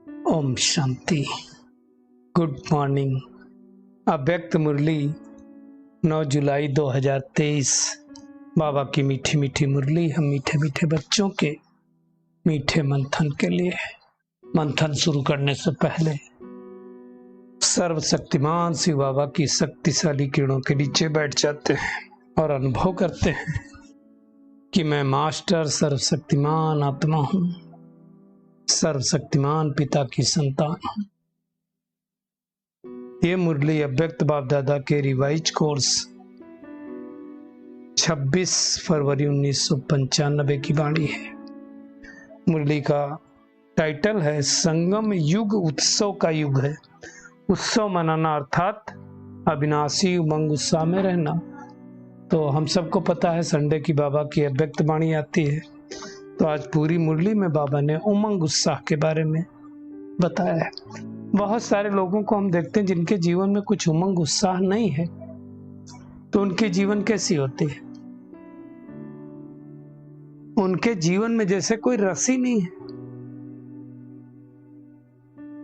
Om Shanti. Good morning. अव्यक्त मुरली 9 जुलाई 2023। बाबा की मीठी मीठी मुरली हम मीठे मीठे बच्चों के मीठे मंथन के लिए। मंथन शुरू करने से पहले सर्वशक्तिमान शिव बाबा की शक्तिशाली किरणों के नीचे बैठ जाते हैं और अनुभव करते हैं कि मैं मास्टर सर्वशक्तिमान आत्मा हूं, सर्वशक्तिमान पिता की संतान हूं। ये मुरली अव्यक्त बाप दादा के रिवाइज कोर्स 26 फरवरी 1995 की वाणी है। मुरली का टाइटल है संगम युग उत्सव का युग है। उत्सव मनाना अर्थात अविनाशी उमंग उत्साह में रहना। तो हम सबको पता है संडे की बाबा की अव्यक्त वाणी आती है, तो आज पूरी मुरली में बाबा ने उमंग उत्साह के बारे में बताया है। बहुत सारे लोगों को हम देखते हैं जिनके जीवन में कुछ उमंग उत्साह नहीं है, तो उनके जीवन कैसी होती है? उनके जीवन में जैसे कोई रस ही नहीं है।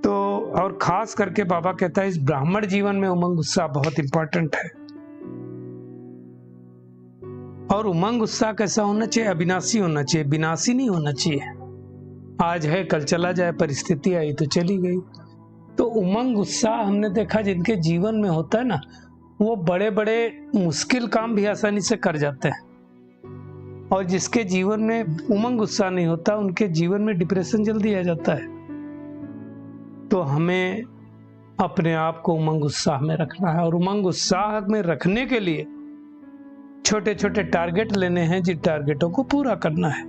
तो और खास करके बाबा कहता है इस ब्राह्मण जीवन में उमंग उत्साह बहुत इंपॉर्टेंट है। और उमंग उत्साह कैसा होना चाहिए? अविनाशी होना चाहिए, विनाशी नहीं होना चाहिए। आज है कल चला जाए, परिस्थिति आई तो चली गई। तो उमंग उत्साह हमने देखा जिनके जीवन में होता है ना, वो बड़े बड़े मुश्किल काम भी आसानी से कर जाते हैं। और जिसके जीवन में उमंग उत्साह नहीं होता, उनके जीवन में डिप्रेशन जल्दी आ जाता है। तो हमें अपने आप को उमंग उत्साह में रखना है, और उमंग उत्साह में रखने के लिए छोटे छोटे टारगेट लेने हैं, जिन टारगेटों को पूरा करना है।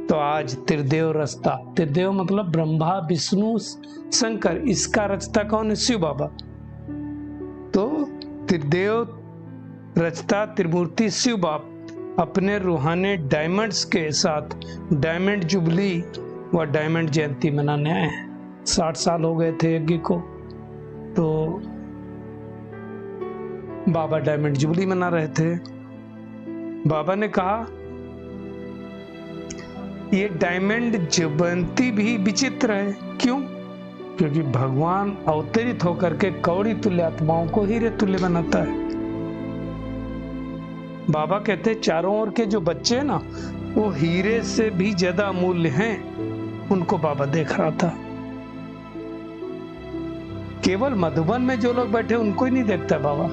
तो आज त्रिदेव रचता, त्रिदेव मतलब ब्रह्मा विष्णु शंकर, इसका रचता कौन है? शिव बाबा। तो त्रिदेव रचता त्रिमूर्ति शिव बाबा अपने रूहानी डायमंड्स के साथ डायमंड जुबली व डायमंड जयंती मनाने आए हैं। 60 साल हो गए थे यज्ञ को, तो बाबा डायमंड जुबली मना रहे थे। बाबा ने कहा ये डायमंड जयंती भी विचित्र है। क्यों? क्योंकि भगवान अवतरित होकर के कौड़ी तुल्य आत्माओं को हीरे तुल्य बनाता है। बाबा कहते हैं चारों ओर के जो बच्चे हैं ना, वो हीरे से भी ज्यादा अमूल्य हैं। उनको बाबा देख रहा था। केवल मधुबन में जो लोग बैठे उनको ही नहीं देखता बाबा।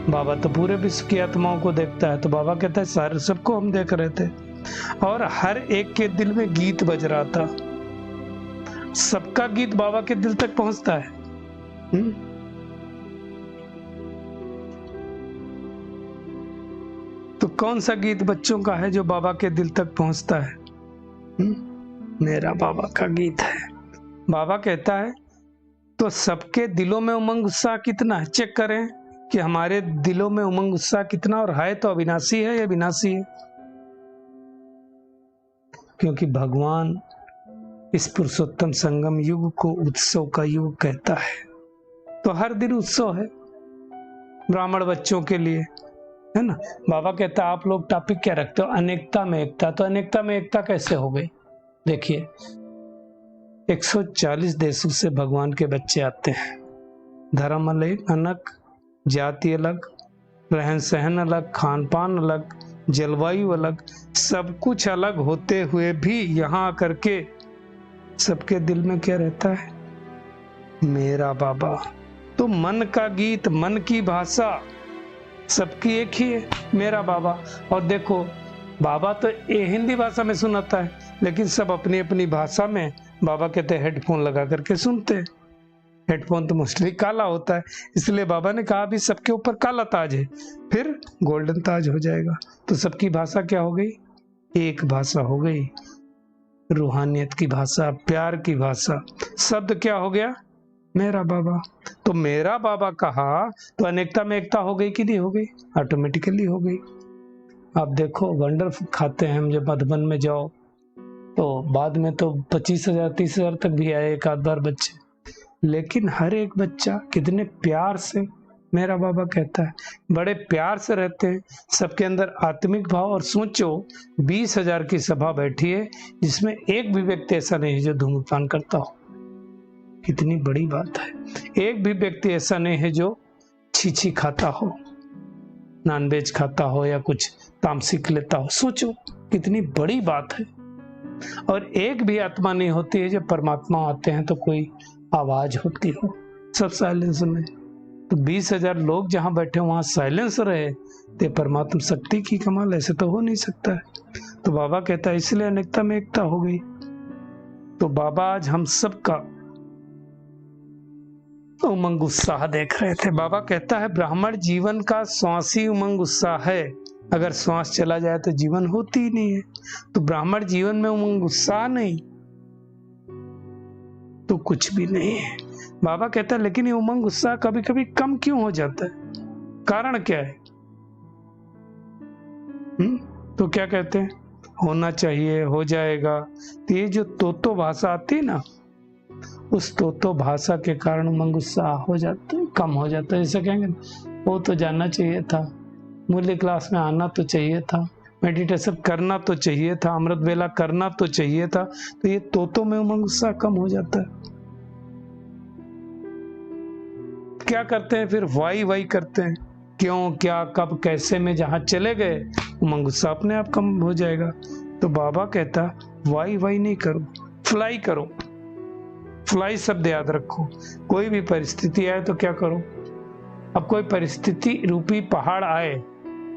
बाबा तो पूरे विश्व की आत्माओं को देखता है। तो बाबा कहता है सारे सबको हम देख रहे थे, और हर एक के दिल में गीत बज रहा था। सबका गीत बाबा के दिल तक पहुंचता है। तो कौन सा गीत बच्चों का है जो बाबा के दिल तक पहुंचता है? मेरा बाबा का गीत है। बाबा कहता है तो सबके दिलों में उमंग उत्साह कितना है, चेक करें कि हमारे दिलों में उमंग उत्साह कितना, और है तो अविनाशी है या विनाशी है? क्योंकि भगवान इस पुरुषोत्तम संगम युग को उत्सव का युग कहता है। तो हर दिन उत्सव है ब्राह्मण बच्चों के लिए, है ना। बाबा कहता है आप लोग टॉपिक क्या रखते हो? अनेकता में एकता। तो अनेकता में एकता कैसे हो गई? देखिए 140 देशों से भगवान के बच्चे आते हैं। धर्म अलग, जाति अलग, रहन सहन अलग, खान पान अलग, जलवायु अलग, सब कुछ अलग होते हुए भी यहाँ आकर के सबके दिल में क्या रहता है? मेरा बाबा। तो मन का गीत, मन की भाषा सबकी एक ही है, मेरा बाबा। और देखो बाबा तो ये हिंदी भाषा में सुनाता है, लेकिन सब अपनी अपनी भाषा में बाबा कहते हैं हेडफोन लगा करके सुनते हैं। हेडफोन तो मोस्टली काला होता है, इसलिए बाबा ने कहा भी सबके ऊपर काला ताज है, फिर गोल्डन ताज हो जाएगा। तो सबकी भाषा क्या हो गई? एक भाषा हो गई, रूहानियत की भाषा, प्यार की भाषा। शब्द क्या हो गया? मेरा बाबा। तो मेरा बाबा कहा तो अनेकता में एकता हो गई कि नहीं हो गई? ऑटोमेटिकली हो गई। आप देखो वंडरफुल खाते हैं हम, जब मधुबन में जाओ तो बाद में तो 25,000 30,000 तक भी आए एक आध बार बच्चे, लेकिन हर एक बच्चा कितने प्यार से मेरा बाबा कहता है, बड़े प्यार से रहते हैं। सबके अंदर आत्मिक भाव। और सोचो 20,000 की सभा बैठी है जिसमें एक भी व्यक्ति ऐसा नहीं है जो धूम्रपान करता हो। कितनी बड़ी बात है। एक भी व्यक्ति ऐसा नहीं है जो छीछी खाता हो, नॉनवेज खाता हो या कुछ तामसिक लेता हो। सोचो कितनी बड़ी बात है। और एक भी आत्मा नहीं होती है जब परमात्मा आते हैं तो कोई आवाज होती हो, सब साइलेंस में। तो 20,000 लोग जहां बैठे वहां साइलेंस रहे तो परमात्मा शक्ति की कमाल, ऐसे तो हो नहीं सकता है। तो बाबा कहता है इसलिए अनेकता में एकता हो गई। तो बाबा आज हम सबका उमंग उत्साह देख रहे थे। बाबा कहता है ब्राह्मण जीवन का श्वास ही उमंग उत्साह है, अगर श्वास चला जाए तो जीवन होती ही नहीं है। तो ब्राह्मण जीवन में उमंग उत्साह नहीं तो कुछ भी नहीं है। बाबा कहता है लेकिन ये उमंग उत्साह कभी कभी कम क्यों हो जाता है, कारण क्या है? तो क्या कहते हैं, होना चाहिए, हो जाएगा। तो ये जो तोतो भाषा आती है ना, उस तोतो भाषा के कारण उमंग उत्साह हो जाता है, कम हो जाता है। जैसे कहेंगे वो तो जानना चाहिए था, मूल्य क्लास में आना तो चाहिए था, मेडिटेशन करना तो चाहिए था, अमृत वेला करना तो चाहिए था। तो ये तोतो में उमंग उत्साह कम हो जाता है। क्या करते हैं फिर, वाई वाई करते हैं, क्यों क्या कब कैसे में जहां चले गए उमंग उत्साह अपने आप कम हो जाएगा। तो बाबा कहता वाई वाई नहीं करो, फ्लाई करो। फ्लाई शब्द याद रखो। कोई भी परिस्थिति आए तो क्या करो, अब कोई परिस्थिति रूपी पहाड़ आए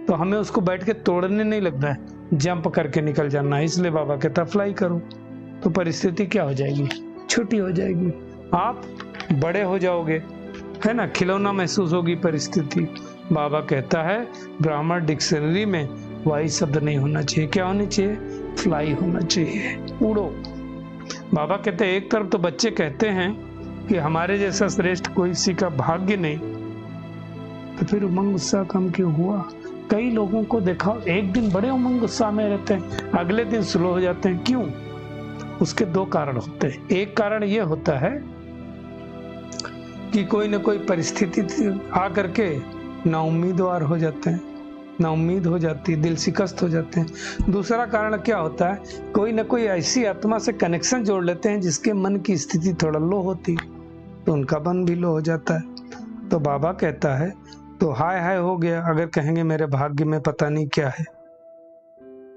तो हमें उसको बैठ के तोड़ने नहीं लगना है, जंप करके निकल जाना है। इसलिए बाबा कहता फ्लाई करो। तो परिस्थिति क्या हो जाएगी, छोटी हो जाएगी, आप बड़े हो जाओगे, है ना, खिलौना महसूस होगी परिस्थिति। बाबा कहता है ब्राह्मण डिक्शनरी में वाई शब्द नहीं होना चाहिए, क्या होना चाहिए, फ्लाई होना चाहिए, उड़ो। बाबा कहते हैं एक तरफ तो बच्चे कहते हैं कि हमारे जैसा श्रेष्ठ कोई किसी का भाग्य नहीं, तो फिर उमंग उत्साह कम क्यों हुआ? कई लोगों को देखा एक दिन बड़े उमंग उत्साह में रहते हैं, अगले दिन स्लो हो जाते हैं, क्यों? उसके दो कारण होते हैं। एक कारण यह होता है कि कोई ना कोई परिस्थिति आ करके ना उम्मीदवार हो जाते हैं, ना उम्मीद हो जाती है, दिल शिकस्त हो जाते हैं। दूसरा कारण क्या होता है, कोई ना कोई ऐसी आत्मा से कनेक्शन जोड़ लेते हैं जिसके मन की स्थिति थोड़ा लो होती, तो उनका मन भी लो हो जाता है। तो बाबा कहता है तो हाय हाय हो गया, अगर कहेंगे मेरे भाग्य में पता नहीं क्या है,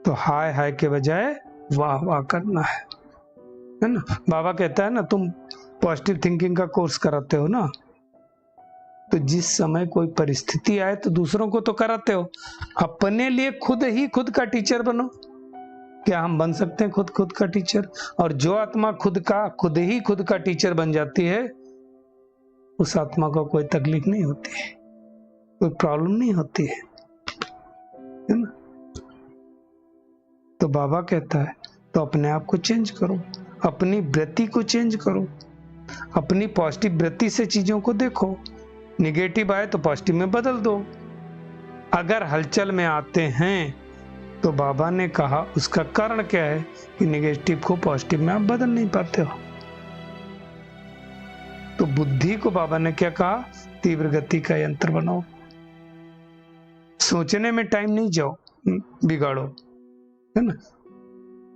तो हाय हाय के बजाय वाह वाह करना है ना। बाबा कहता है ना तुम पॉजिटिव थिंकिंग का कोर्स कराते हो ना, तो जिस समय कोई परिस्थिति आए तो दूसरों को तो कराते हो, अपने लिए खुद ही खुद का टीचर बनो। क्या हम बन सकते हैं खुद का टीचर? और जो आत्मा खुद ही खुद का टीचर बन जाती है, उस आत्मा को कोई तकलीफ नहीं होती है, कोई प्रॉब्लम नहीं होती है ना। तो बाबा कहता है तो अपने आप को चेंज करो, अपनी वृत्ति को चेंज करो, अपनी पॉजिटिव वृत्ति से चीजों को देखो। निगेटिव आए तो पॉजिटिव में बदल दो। अगर हलचल में आते हैं तो बाबा ने कहा उसका कारण क्या है कि निगेटिव को पॉजिटिव में आप बदल नहीं पाते हो। तो बुद्धि को बाबा ने क्या कहा, तीव्र गति का यंत्र बनाओ, सोचने में टाइम नहीं जाओ बिगाड़ो, है ना।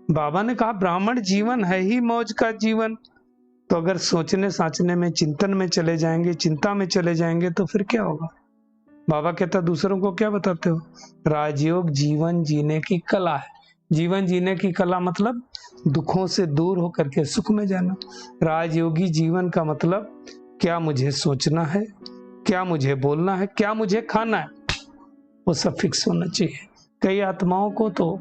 बाबा ने कहा ब्राह्मण जीवन है ही मौज का जीवन। तो अगर सोचने साचने में, चिंतन में चले जाएंगे, चिंता में चले जाएंगे तो फिर क्या होगा? बाबा कहता दूसरों को क्या बताते हो, राजयोग जीवन जीने की कला है। जीवन जीने की कला मतलब दुखों से दूर होकर के सुख में जाना। राजयोगी जीवन का मतलब क्या मुझे सोचना है, क्या मुझे बोलना है, क्या मुझे खाना है, वो सब फिक्स होना चाहिए। कई आत्माओं को तो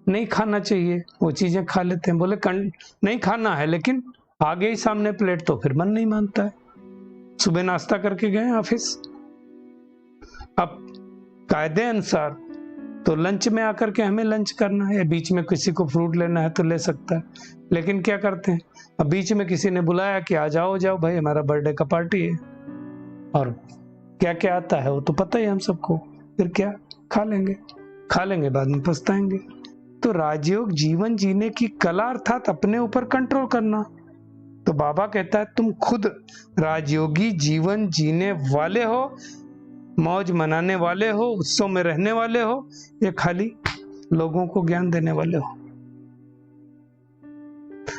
नहीं खाना चाहिए, वो चीजें खा लेते हैं, बोले नहीं खाना है, लेकिन आ गई सामने प्लेट तो फिर मन नहीं मानता है। सुबह नाश्ता करके गए ऑफिस, अब कायदे अनुसार तो लंच में आकर के हमें लंच करना है, बीच में किसी को फ्रूट लेना है तो ले सकता है, लेकिन क्या करते हैं, अब बीच में किसी ने बुलाया कि आ जाओ भाई हमारा बर्थडे का पार्टी है, और क्या क्या आता है वो तो पता ही हम सबको, फिर क्या खा लेंगे बाद में पछताएंगे। तो राजयोग जीवन जीने की कला अर्थात अपने ऊपर कंट्रोल करना। तो बाबा कहता है तुम खुद राजयोगी जीवन जीने वाले हो, मौज मनाने वाले हो, उत्सव में रहने वाले हो, या खाली लोगों को ज्ञान देने वाले हो?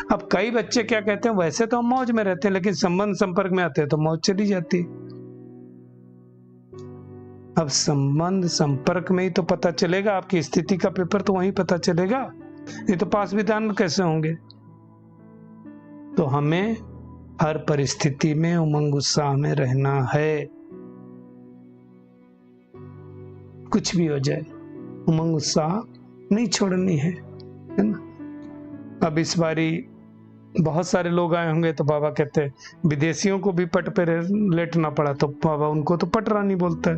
अब कई बच्चे क्या कहते हैं, वैसे तो हम मौज में रहते हैं, लेकिन संबंध संपर्क में आते हैं तो मौज चली जाती है। अब संबंध संपर्क में ही तो पता चलेगा, आपकी स्थिति का पेपर तो वहीं पता चलेगा, नहीं तो पास विधान कैसे होंगे। तो हमें हर परिस्थिति में उमंग उत्साह में रहना है, कुछ भी हो जाए उमंग उत्साह नहीं छोड़नी है ना। अब इस बारी बहुत सारे लोग आए होंगे तो बाबा कहते हैं विदेशियों को भी पट पे लेटना पड़ा, तो बाबा उनको तो पट रानी बोलता है।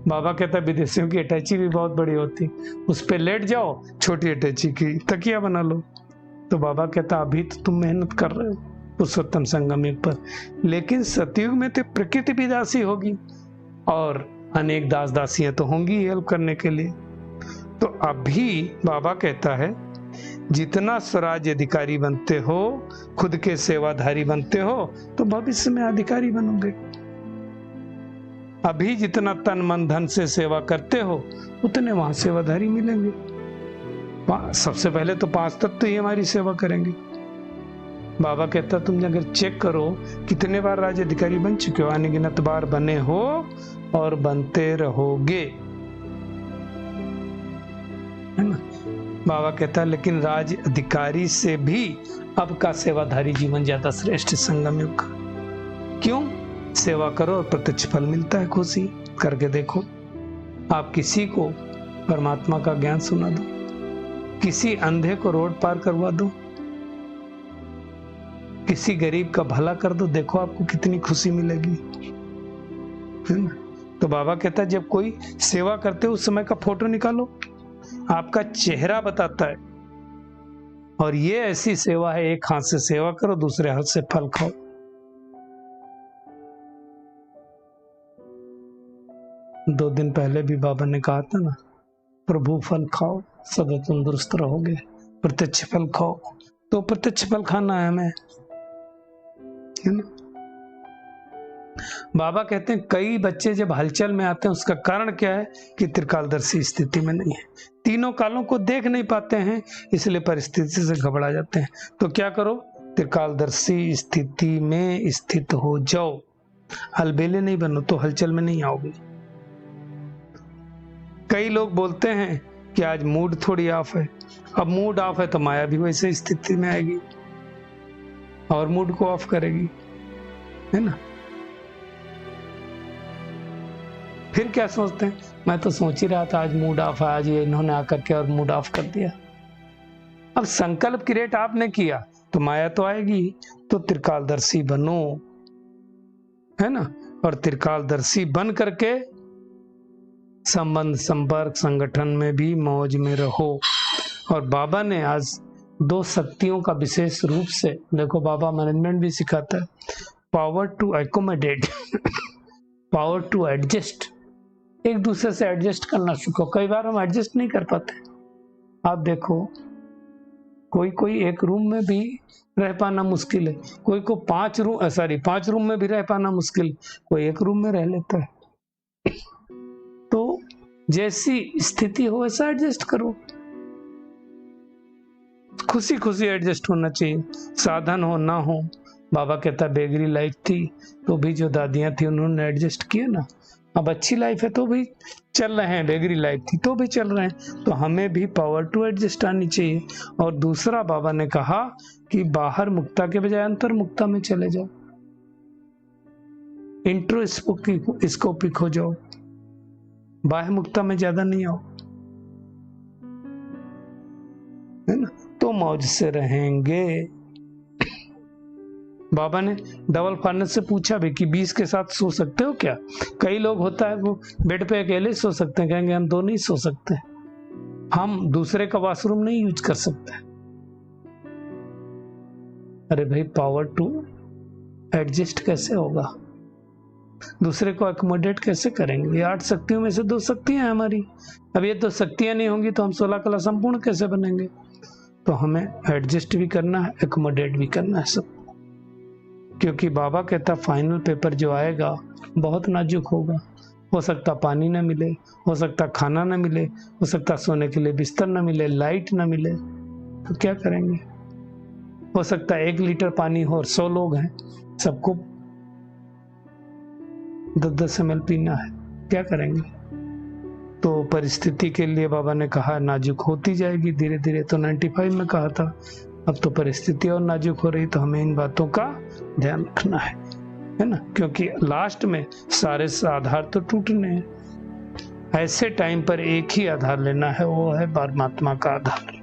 बाबा कहता है विदेशियों की अटैची भी बहुत बड़ी होती, उस पे लेट जाओ, छोटी अटैची की तकिया बना लो। तो बाबा कहता अभी तो तुम मेहनत कर रहे हो पुरुषोत्तम संगम युग पर, लेकिन सतयुग में तो प्रकृति भी दासी होगी और अनेक दास दासियां तो होंगी हेल्प करने के लिए। तो अभी बाबा कहता है जितना स्वराज अधिकारी बनते हो, खुद के सेवाधारी बनते हो, तो भविष्य में अधिकारी बनोगे। अभी जितना तन मन धन से सेवा करते हो, उतने वहां सेवाधारी मिलेंगे। सबसे पहले तो 5 तत्व ही हमारी सेवा करेंगे। बाबा कहता तुम अगर चेक करो कितने बार राज्य अधिकारी बन चुके हो, अनगिनत बार बने हो और बनते रहोगे, है ना। बाबा कहता है लेकिन राज अधिकारी से भी अब का सेवाधारी जीवन ज्यादा श्रेष्ठ संगम युग का। क्यों? सेवा करो और प्रत्यक्ष फल मिलता है, खुशी करके देखो। आप किसी को परमात्मा का ज्ञान सुना दो, किसी अंधे को रोड पार करवा दो, किसी गरीब का भला कर दो, देखो आपको कितनी खुशी मिलेगी, है ना। तो बाबा कहता है जब कोई सेवा करते हो उस समय का फोटो निकालो, आपका चेहरा बताता है। और ये ऐसी सेवा है, एक हाथ से सेवा करो, दूसरे हाथ से फल खाओ। दो दिन पहले भी बाबा ने कहा था ना, प्रभु फल खाओ सदा तंदुरुस्त रहोगे, प्रत्यक्ष फल खाओ। तो प्रत्यक्ष फल खाना है हमें, है ना। बाबा कहते हैं कई बच्चे जब हलचल में आते हैं उसका कारण क्या है कि त्रिकालदर्शी स्थिति में नहीं है, तीनों कालों को देख नहीं पाते हैं, इसलिए परिस्थिति से घबरा जाते हैं। तो क्या करो, त्रिकालदर्शी स्थिति में स्थित हो जाओ, अलबेले नहीं बनो तो हलचल में नहीं आओगे। कई लोग बोलते हैं कि आज मूड थोड़ी ऑफ है, अब मूड ऑफ है तो माया भी वैसे स्थिति में आएगी और मूड को ऑफ करेगी, है ना। फिर क्या सोचते हैं, मैं तो सोच ही रहा था आज मूड ऑफ है, आज ये इन्होंने आकर के और मूड ऑफ कर दिया। अब संकल्प क्रिएट आपने किया तो माया तो आएगी। तो त्रिकालदर्शी बनो, है ना, और त्रिकालदर्शी बन करके संबंध संपर्क संगठन में भी मौज में रहो। और बाबा ने आज 2 शक्तियों का विशेष रूप से देखो, बाबा मैनेजमेंट भी सिखाता है, power to accommodate, power to adjust. एक दूसरे से एडजस्ट करना सीखो। कई बार हम एडजस्ट नहीं कर पाते। आप देखो कोई एक रूम में भी रह पाना मुश्किल है, कोई को 5 रूम में भी रह पाना मुश्किल, कोई एक रूम में रह लेता है। तो जैसी स्थिति हो वैसा एडजस्ट करो, खुशी खुशी एडजस्ट होना चाहिए, साधन हो ना हो। बाबा कहता बेगरी लाइफ थी तो भी जो दादियां थी उन्होंने एडजस्ट किया ना, अब अच्छी लाइफ है तो भी चल रहे हैं, बेगरी लाइफ थी तो भी चल रहे हैं। तो हमें भी पावर टू एडजस्ट आनी चाहिए। और दूसरा बाबा ने कहा कि बाहर मुक्ता के बजाय अंतर मुक्ता में चले जाओ, इंट्रोस्कोपिक हो जाओ, बाह्य मुक्ता में ज्यादा नहीं आओ, है ना, तो मौज से रहेंगे। बाबा ने डबल फार्नेस से पूछा भी कि 20 के साथ सो सकते हो क्या। कई लोग होता है वो बेड पे अकेले सो सकते हैं, कहेंगे हम 2 नहीं सो सकते, हम दूसरे का वॉशरूम नहीं यूज कर सकते। अरे भाई पावर टू एडजस्ट कैसे होगा, दूसरे को अकोमोडेट कैसे करेंगे। ये 8 शक्तियों में से 2 शक्तियां हैं हमारी, अब ये 2 शक्तियां नहीं होंगी तो हम 16 कला संपूर्ण कैसे बनेंगे। तो हमें एडजस्ट भी करना है, अकोमोडेट भी करना है सब। क्योंकि बाबा कहता फाइनल पेपर जो आएगा बहुत नाजुक होगा, हो सकता पानी ना मिले, हो सकता खाना ना मिले, हो सकता सोने के लिए बिस्तर ना मिले, लाइट ना मिले, तो क्या करेंगे। हो सकता है 1 लीटर पानी हो और 100 लोग हैं, सबको 10-10 ml पीना है, क्या करेंगे? तो परिस्थिति के लिए बाबा ने कहा नाजुक होती जाएगी धीरे धीरे। तो 95 में कहा था, अब तो परिस्थिति और नाजुक हो रही, तो हमें इन बातों का ध्यान रखना है ना, क्योंकि लास्ट में सारे आधार तो टूटने हैं। ऐसे टाइम पर एक ही आधार लेना है, वो है परमात्मा का आधार।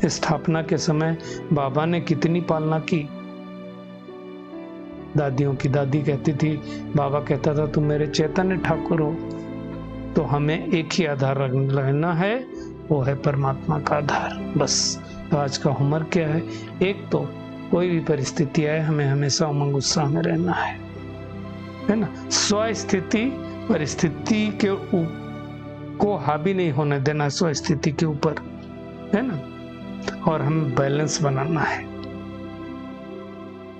स्थापना के समय बाबा ने कितनी पालना की। दादियों की दादी कहती थी, बाबा कहता था तुम मेरे चैतन्य ठाकुर हो। तो हमें एक ही आधार लेना है, वो है परमात्मा का आधार, बस। तो आज का होमवर्क क्या है? एक तो कोई भी परिस्थिति आए, हमें हमेशा उमंग उत्साह में रहना है ना। स्वस्थिति परिस्थिति के को हावी नहीं होने देना, स्वस्थिति के ऊपर, है ना। और हमें बैलेंस बनाना है,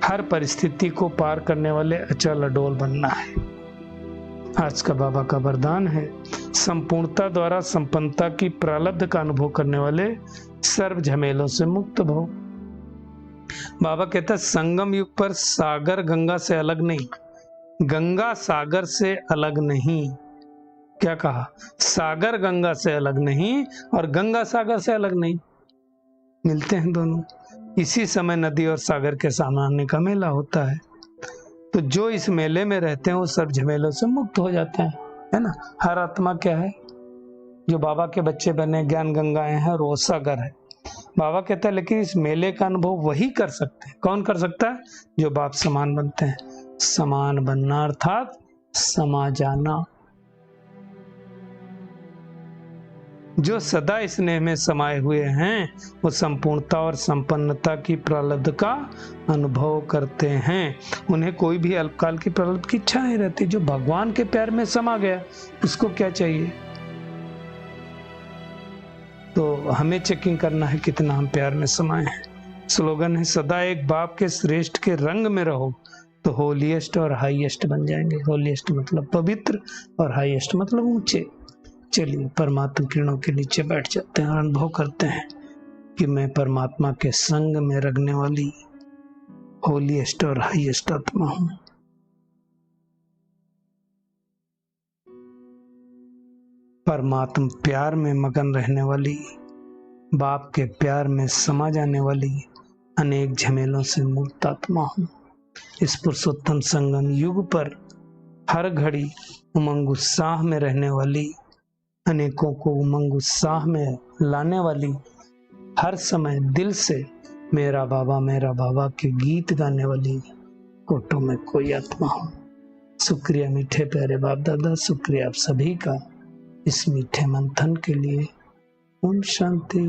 हर परिस्थिति को पार करने वाले अचल अडोल बनना है। आज का बाबा का वरदान है, संपूर्णता द्वारा संपन्नता की प्रारब्ध का अनुभव करने वाले सर्व झमेलों से मुक्त भव। बाबा कहता है संगम युग पर सागर गंगा से अलग नहीं, गंगा सागर से अलग नहीं। क्या कहा? सागर गंगा से अलग नहीं और गंगा सागर से अलग नहीं, मिलते हैं दोनों। इसी समय नदी और सागर के सामने का मेला होता है। तो जो इस मेले में रहते हैं वो सब झमेलों से मुक्त हो जाते हैं, है ना। हर आत्मा क्या है? जो बाबा के बच्चे बने, ज्ञान गंगाएं हैं और वो सागर है। बाबा कहता है लेकिन इस मेले का अनुभव वही कर सकते हैं। कौन कर सकता है? जो बाप समान बनते हैं। समान बनना अर्थात समा जाना। जो सदा स्नेह में समाये हुए हैं वो संपूर्णता और संपन्नता की प्रारब्ध का अनुभव करते हैं। उन्हें कोई भी अल्पकाल की प्रारब्ध की इच्छा नहीं रहती। जो भगवान के प्यार में समा गया, उसको क्या चाहिए? तो हमें चेकिंग करना है कितना हम प्यार में समाये हैं। स्लोगन है, सदा एक बाप के श्रेष्ठ के रंग में रहो तो होलीएस्ट और हाईएस्ट बन जाएंगे। होलीएस्ट मतलब पवित्र और हाईएस्ट मतलब ऊंचे। चलिए परमात्मा किरणों के नीचे बैठ जाते हैं और अनुभव करते हैं कि मैं परमात्मा के संग में रखने वाली होलीएस्ट और हाईएस्ट आत्मा हूं। परमात्मा प्यार में मगन रहने वाली, बाप के प्यार में समा जाने वाली अनेक झमेलों से मुक्त आत्मा हूं। इस पुरुषोत्तम संगम युग पर हर घड़ी उमंग उत्साह में रहने वाली, अनेकों को उमंग उत्साह में लाने वाली, हर समय दिल से मेरा बाबा के गीत गाने वाली कोटों में कोई आत्मा हो। शुक्रिया मीठे प्यारे बाप दादा, शुक्रिया आप सभी का इस मीठे मंथन के लिए। ओम शांति।